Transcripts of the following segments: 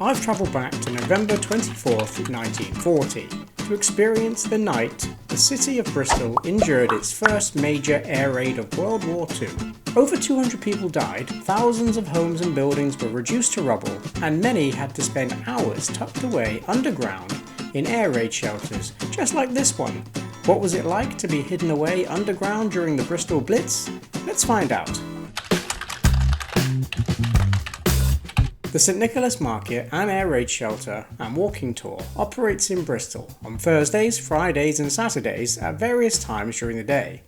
I've travelled back to November 24th, 1940 to experience the night the city of Bristol endured its first major air raid of World War II. Over 200 people died, thousands of homes and buildings were reduced to rubble, and many had to spend hours tucked away underground in air raid shelters, just like this one. What was it like to be hidden away underground during the Bristol Blitz? Let's find out. The St Nicholas Market and Air Raid Shelter and Walking Tour operates in Bristol on Thursdays, Fridays and Saturdays at various times during the day.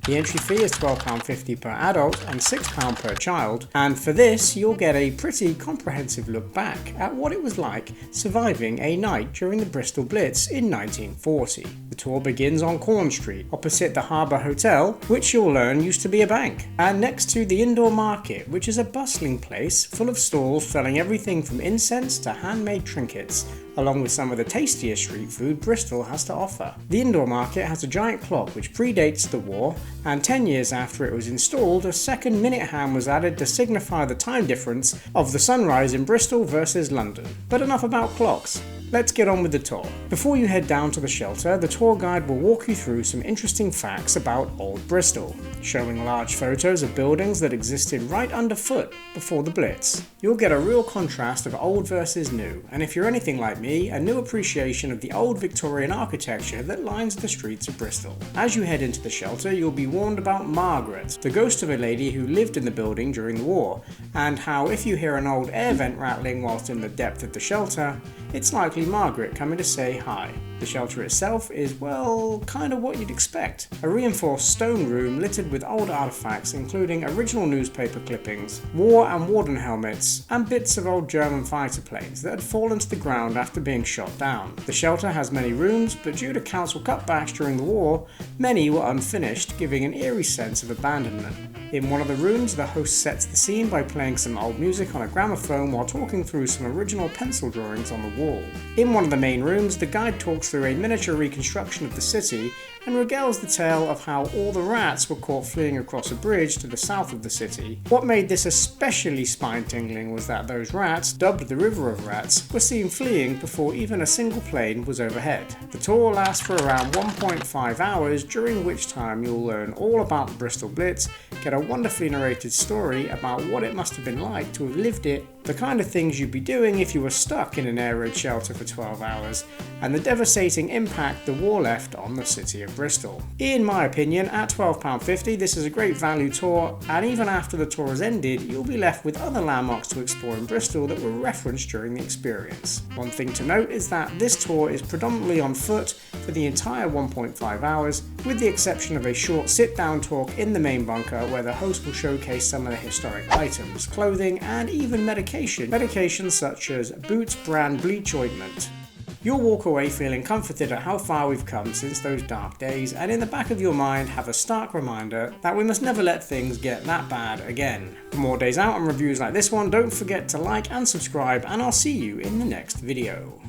The entry fee is £12.50 per adult and £6 per child, and for this you'll get a pretty comprehensive look back at what it was like surviving a night during the Bristol Blitz in 1940. The tour begins on Corn Street, opposite the Harbour Hotel, which you'll learn used to be a bank, and next to the Indoor Market, which is a bustling place full of stalls selling everything from incense to handmade trinkets, along with some of the tastiest street food Bristol has to offer. The Indoor Market has a giant clock which predates the war, and 10 years after it was installed, a second minute hand was added to signify the time difference of the sunrise in Bristol versus London. But enough about clocks. Let's get on with the tour. Before you head down to the shelter, the tour guide will walk you through some interesting facts about Old Bristol, showing large photos of buildings that existed right underfoot before the Blitz. You'll get a real contrast of old versus new, and if you're anything like me, a new appreciation of the old Victorian architecture that lines the streets of Bristol. As you head into the shelter, you'll be warned about Margaret, the ghost of a lady who lived in the building during the war, and how if you hear an old air vent rattling whilst in the depth of the shelter, it's likely Margaret coming to say hi. The shelter itself is, well, kind of what you'd expect. A reinforced stone room littered with old artifacts including original newspaper clippings, war and warden helmets, and bits of old German fighter planes that had fallen to the ground after being shot down. The shelter has many rooms, but due to council cutbacks during the war, many were unfinished, giving an eerie sense of abandonment. In one of the rooms, the host sets the scene by playing some old music on a gramophone while talking through some original pencil drawings on the wall. In one of the main rooms, the guide talks through a miniature reconstruction of the city and regales the tale of how all the rats were caught fleeing across a bridge to the south of the city. What made this especially spine-tingling was that those rats, dubbed the River of Rats, were seen fleeing before even a single plane was overhead. The tour lasts for around 1.5 hours, during which time you'll learn all about the Bristol Blitz, get a wonderfully narrated story about what it must have been like to have lived it, the kind of things you'd be doing if you were stuck in an air raid shelter for 12 hours, and the devastating impact the war left on the city of Bristol. In my opinion, at £12.50 this is a great value tour, and even after the tour has ended, you'll be left with other landmarks to explore in Bristol that were referenced during the experience. One thing to note is that this tour is predominantly on foot for the entire 1.5 hours, with the exception of a short sit-down talk in the main bunker where the host will showcase some of the historic items, clothing, and even medications such as Boots brand bleach ointment. You'll walk away feeling comforted at how far we've come since those dark days, and in the back of your mind have a stark reminder that we must never let things get that bad again. For more days out and reviews like this one, don't forget to like and subscribe, and I'll see you in the next video.